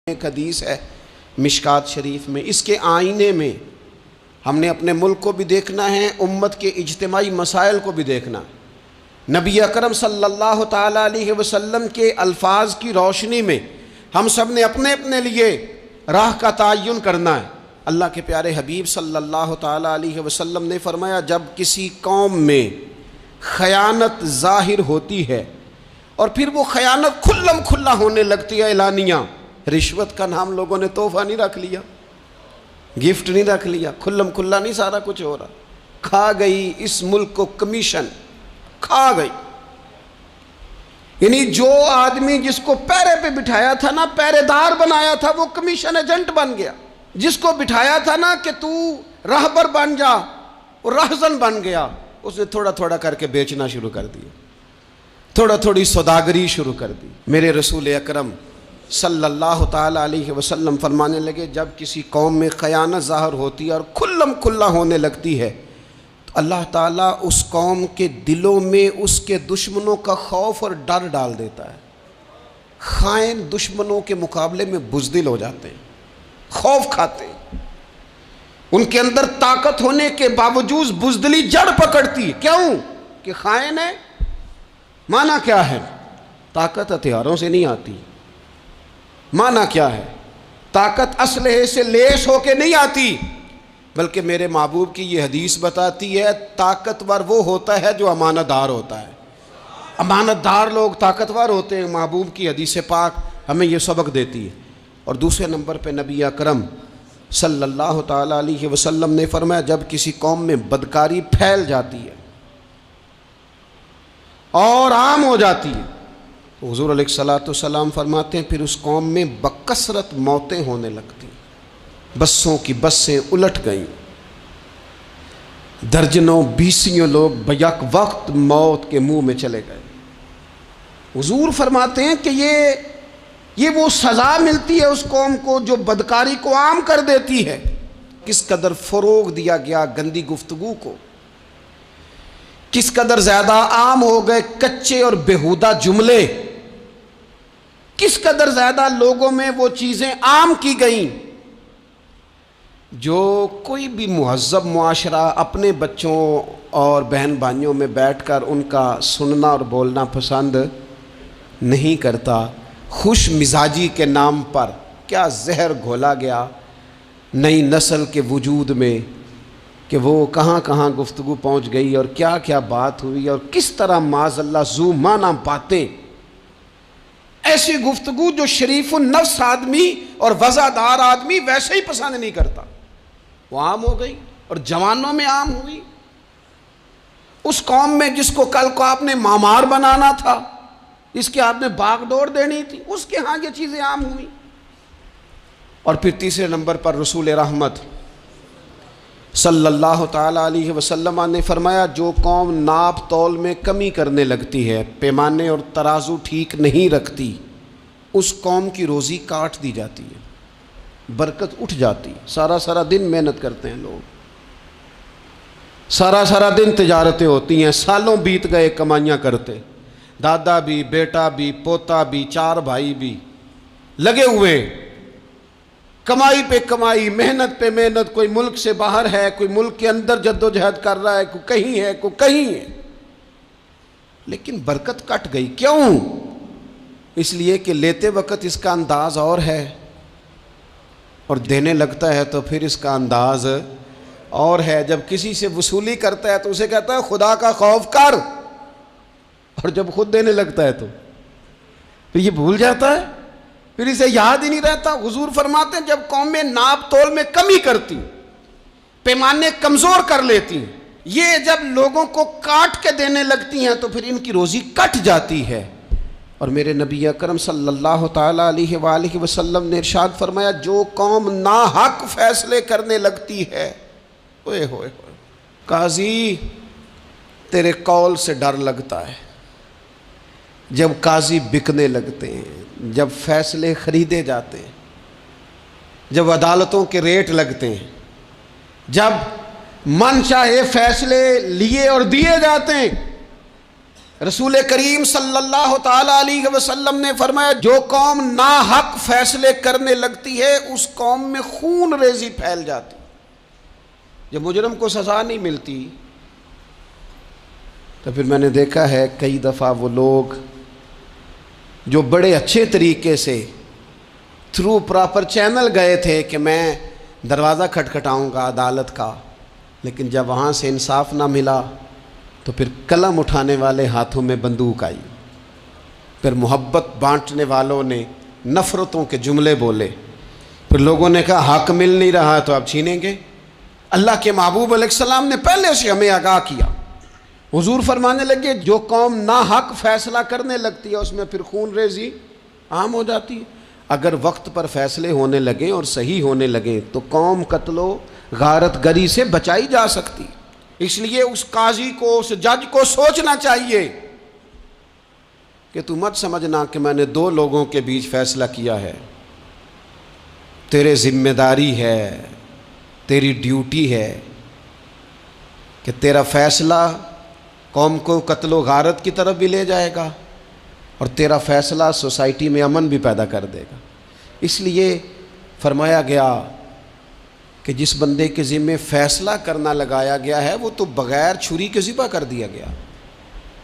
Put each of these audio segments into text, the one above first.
ایک حدیث ہے مشکات شریف میں، اس کے آئینے میں ہم نے اپنے ملک کو بھی دیکھنا ہے، امت کے اجتماعی مسائل کو بھی دیکھنا ہے۔ نبی اکرم صلی اللہ تعالیٰ علیہ وسلم کے الفاظ کی روشنی میں ہم سب نے اپنے اپنے لیے راہ کا تعین کرنا ہے۔ اللہ کے پیارے حبیب صلی اللہ تعالیٰ علیہ وسلم نے فرمایا، جب کسی قوم میں خیانت ظاہر ہوتی ہے اور پھر وہ خیانت کھلم کھلا ہونے لگتی ہے اعلانیہ، رشوت کا نام لوگوں نے تحفہ نہیں رکھ لیا، گفٹ نہیں رکھ لیا، کھلم کھلا نہیں سارا کچھ ہو رہا، کھا گئی اس ملک کو کمیشن، کھا گئی۔ یعنی جو آدمی جس کو پیرے پہ بٹھایا تھا نا، پیرے دار بنایا تھا، وہ کمیشن ایجنٹ بن گیا۔ جس کو بٹھایا تھا نا کہ تو راہبر بن جا، وہ راہزن بن گیا، اس نے تھوڑا تھوڑا کر کے بیچنا شروع کر دیا، تھوڑا تھوڑی سوداگری شروع کر دی۔ میرے رسول اکرم صلی اللہ تعالیٰ علیہ وسلم فرمانے لگے، جب کسی قوم میں خیانت ظاہر ہوتی ہے اور کھلم کھلا ہونے لگتی ہے تو اللہ تعالیٰ اس قوم کے دلوں میں اس کے دشمنوں کا خوف اور ڈر ڈال دیتا ہے۔ خائن دشمنوں کے مقابلے میں بزدل ہو جاتے ہیں، خوف کھاتے ہیں، ان کے اندر طاقت ہونے کے باوجود بزدلی جڑ پکڑتی ہے۔ کیوں؟ کہ خائن ہے۔ معنی کیا ہے؟ طاقت ہتھیاروں سے نہیں آتی۔ معنی کیا ہے؟ طاقت اسلحے سے لیس ہو کے نہیں آتی، بلکہ میرے محبوب کی یہ حدیث بتاتی ہے، طاقتور وہ ہوتا ہے جو امانت دار ہوتا ہے۔ امانت دار لوگ طاقتور ہوتے ہیں۔ محبوب کی حدیث پاک ہمیں یہ سبق دیتی ہے۔ اور دوسرے نمبر پہ نبی اکرم صلی اللہ تعالیٰ علیہ وسلم نے فرمایا، جب کسی قوم میں بدکاری پھیل جاتی ہے اور عام ہو جاتی ہے، حضور علیہ الصلوۃ والسلام فرماتے ہیں پھر اس قوم میں بکثرت موتیں ہونے لگتی، بسوں کی بسیں الٹ گئیں، درجنوں بیسیوں لوگ بیک وقت موت کے منہ میں چلے گئے۔ حضور فرماتے ہیں کہ یہ وہ سزا ملتی ہے اس قوم کو جو بدکاری کو عام کر دیتی ہے۔ کس قدر فروغ دیا گیا گندی گفتگو کو، کس قدر زیادہ عام ہو گئے کچے اور بیہودہ جملے، کس قدر زیادہ لوگوں میں وہ چیزیں عام کی گئیں جو کوئی بھی مہذب معاشرہ اپنے بچوں اور بہن بھائیوں میں بیٹھ کر ان کا سننا اور بولنا پسند نہیں کرتا۔ خوش مزاجی کے نام پر کیا زہر گھولا گیا نئی نسل کے وجود میں کہ وہ کہاں کہاں گفتگو پہنچ گئی اور کیا کیا بات ہوئی، اور کس طرح معاذ اللہ ذو معنی باتیں، ایسی گفتگو جو شریف النفس آدمی اور وزادار آدمی ویسے ہی پسند نہیں کرتا، وہ عام ہو گئی اور جوانوں میں عام ہوئی۔ اس قوم میں جس کو کل کو آپ نے مامار بنانا تھا، جس کے آپ نے باغ ڈور دینی تھی، اس کے ہاں یہ چیزیں عام ہوئی۔ اور پھر تیسرے نمبر پر رسول رحمت صلی اللہ تعالیٰ علیہ وسلم نے فرمایا، جو قوم ناپ تول میں کمی کرنے لگتی ہے، پیمانے اور ترازو ٹھیک نہیں رکھتی، اس قوم کی روزی کاٹ دی جاتی ہے، برکت اٹھ جاتی۔ سارا دن محنت کرتے ہیں لوگ، سارا دن تجارتیں ہوتی ہیں، سالوں بیت گئے کمائیاں کرتے، دادا بھی، بیٹا بھی، پوتا بھی، چار بھائی بھی لگے ہوئے، کمائی پہ کمائی، محنت پہ محنت، کوئی ملک سے باہر ہے، کوئی ملک کے اندر جدوجہد کر رہا ہے، کوئی کہیں ہے، کوئی کہیں ہے، لیکن برکت کٹ گئی۔ کیوں؟ اس لیے کہ لیتے وقت اس کا انداز اور ہے، اور دینے لگتا ہے تو پھر اس کا انداز اور ہے۔ جب کسی سے وصولی کرتا ہے تو اسے کہتا ہے خدا کا خوف کر، اور جب خود دینے لگتا ہے تو پھر یہ بھول جاتا ہے، پھر اسے یاد ہی نہیں رہتا۔ حضور فرماتے ہیں جب قومیں ناپ تول میں کمی کرتی، پیمانے کمزور کر لیتی، یہ جب لوگوں کو کاٹ کے دینے لگتی ہیں تو پھر ان کی روزی کٹ جاتی ہے۔ اور میرے نبی اکرم صلی اللہ تعالیٰ علیہ وآلہ وسلم نے ارشاد فرمایا، جو قوم ناحق فیصلے کرنے لگتی ہے، اوئے ہوئے ہوئے، قاضی تیرے قول سے ڈر لگتا ہے۔ جب قاضی بکنے لگتے ہیں، جب فیصلے خریدے جاتے ہیں، جب عدالتوں کے ریٹ لگتے ہیں، جب من چاہے فیصلے لیے اور دیے جاتے ہیں، رسول کریم صلی اللہ تعالی علیہ وسلم نے فرمایا جو قوم ناحق فیصلے کرنے لگتی ہے اس قوم میں خون ریزی پھیل جاتی. جب مجرم کو سزا نہیں ملتی تو پھر میں نے دیکھا ہے کئی دفعہ وہ لوگ جو بڑے اچھے طریقے سے تھرو پراپر چینل گئے تھے کہ میں دروازہ کھٹکھٹاؤں گا عدالت کا، لیکن جب وہاں سے انصاف نہ ملا تو پھر قلم اٹھانے والے ہاتھوں میں بندوق آئی، پھر محبت بانٹنے والوں نے نفرتوں کے جملے بولے، پھر لوگوں نے کہا حق مل نہیں رہا تو اب چھینیں گے. اللہ کے محبوب علیہ السلام نے پہلے سے ہمیں آگاہ کیا. حضور فرمانے لگے جو قوم ناحق فیصلہ کرنے لگتی ہے اس میں پھر خون ریزی عام ہو جاتی ہے. اگر وقت پر فیصلے ہونے لگیں اور صحیح ہونے لگیں تو قوم قتل و غارت گری سے بچائی جا سکتی. اس لیے اس قاضی کو، اس جج کو سوچنا چاہیے کہ تو مت سمجھنا کہ میں نے دو لوگوں کے بیچ فیصلہ کیا ہے. تیرے ذمہ داری ہے، تیری ڈیوٹی ہے کہ تیرا فیصلہ قوم کو قتل و غارت کی طرف بھی لے جائے گا اور تیرا فیصلہ سوسائٹی میں امن بھی پیدا کر دے گا. اس لیے فرمایا گیا کہ جس بندے کے ذمے فیصلہ کرنا لگایا گیا ہے وہ تو بغیر چھری کے ذبح کر دیا گیا.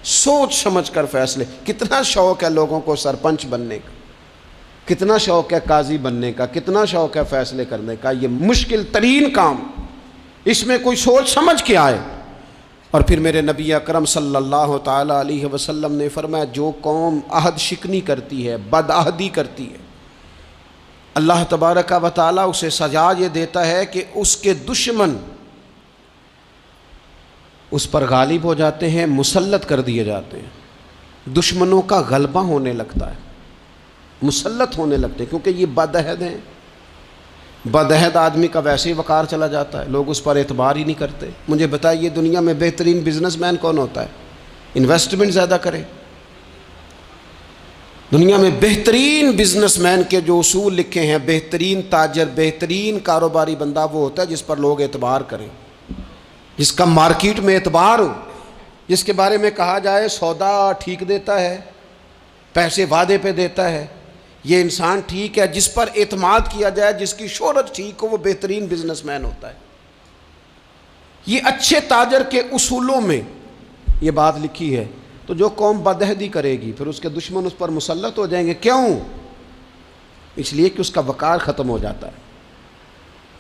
سوچ سمجھ کر فیصلے. کتنا شوق ہے لوگوں کو سرپنچ بننے کا، کتنا شوق ہے قاضی بننے کا، کتنا شوق ہے فیصلے کرنے کا. یہ مشکل ترین کام، اس میں کوئی سوچ سمجھ کے آئے. اور پھر میرے نبی اکرم صلی اللہ تعالی علیہ وسلم نے فرمایا جو قوم عہد شکنی کرتی ہے، بد عہدی کرتی ہے، اللہ تبارک و تعالیٰ اسے سزا یہ دیتا ہے کہ اس کے دشمن اس پر غالب ہو جاتے ہیں، مسلط کر دیے جاتے ہیں. دشمنوں کا غلبہ ہونے لگتا ہے، مسلط ہونے لگتے ہیں، کیونکہ یہ بد عہد ہیں. بد عہد آدمی کا ویسے ہی وقار چلا جاتا ہے، لوگ اس پر اعتبار ہی نہیں کرتے. مجھے بتائیے دنیا میں بہترین بزنس مین کون ہوتا ہے؟ انویسٹمنٹ زیادہ کرے. دنیا میں بہترین بزنس مین کے جو اصول لکھے ہیں، بہترین تاجر، بہترین کاروباری بندہ وہ ہوتا ہے جس پر لوگ اعتبار کریں، جس کا مارکیٹ میں اعتبار ہو، جس کے بارے میں کہا جائے سودا ٹھیک دیتا ہے، پیسے وعدے پہ دیتا ہے، یہ انسان ٹھیک ہے، جس پر اعتماد کیا جائے، جس کی شہرت ٹھیک ہو، وہ بہترین بزنس مین ہوتا ہے. یہ اچھے تاجر کے اصولوں میں یہ بات لکھی ہے. تو جو قوم بدعہدی کرے گی پھر اس کے دشمن اس پر مسلط ہو جائیں گے. کیوں؟ اس لیے کہ اس کا وقار ختم ہو جاتا ہے.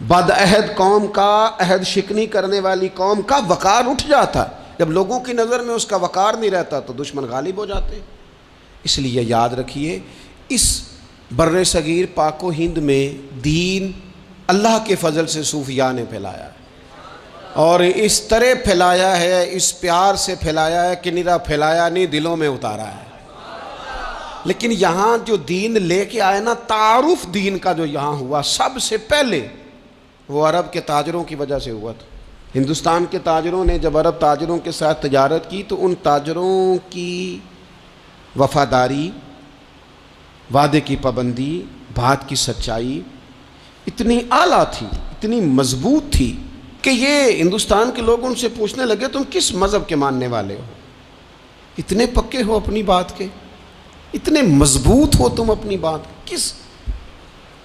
بدعہد قوم کا، عہد شکنی کرنے والی قوم کا وقار اٹھ جاتا ہے. جب لوگوں کی نظر میں اس کا وقار نہیں رہتا تو دشمن غالب ہو جاتے ہیں. اس لیے یاد رکھیے اس بر صغیر پاک و ہند میں دین اللہ کے فضل سے صوفیاء نے پھیلایا ہے، اور اس طرح پھیلایا ہے، اس پیار سے پھیلایا ہے کہ نرا پھیلایا نہیں، دلوں میں اتارا ہے. لیکن یہاں جو دین لے کے آئے نا، تعارف دین کا جو یہاں ہوا سب سے پہلے وہ عرب کے تاجروں کی وجہ سے ہوا تھا. ہندوستان کے تاجروں نے جب عرب تاجروں کے ساتھ تجارت کی تو ان تاجروں کی وفاداری، وعدے کی پابندی، بات کی سچائی اتنی اعلیٰ تھی، اتنی مضبوط تھی کہ یہ ہندوستان کے لوگ ان سے پوچھنے لگے تم کس مذہب کے ماننے والے ہو؟ اتنے پکے ہو اپنی بات کے، اتنے مضبوط ہو تم اپنی بات، کس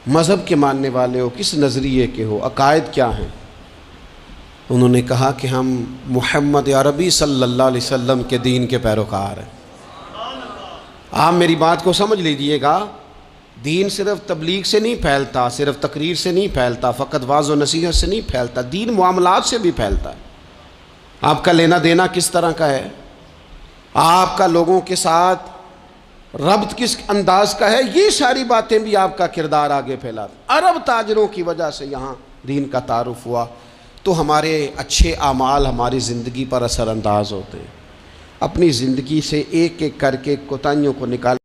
مذہب کے ماننے والے ہو، کس نظریے کے ہو، عقائد کیا ہیں؟ انہوں نے کہا کہ ہم محمد عربی صلی اللہ علیہ وسلم کے دین کے پیروکار ہیں. آپ میری بات کو سمجھ لیجئے گا، دین صرف تبلیغ سے نہیں پھیلتا، صرف تقریر سے نہیں پھیلتا، فقط واعظ و نصیحت سے نہیں پھیلتا، دین معاملات سے بھی پھیلتا ہے. آپ کا لینا دینا کس طرح کا ہے، آپ کا لوگوں کے ساتھ ربط کس انداز کا ہے، یہ ساری باتیں بھی آپ کا کردار آگے پھیلاتا. عرب تاجروں کی وجہ سے یہاں دین کا تعارف ہوا تو ہمارے اچھے اعمال ہماری زندگی پر اثر انداز ہوتے ہیں. اپنی زندگی سے ایک ایک کر کے کوتاہیوں کو نکال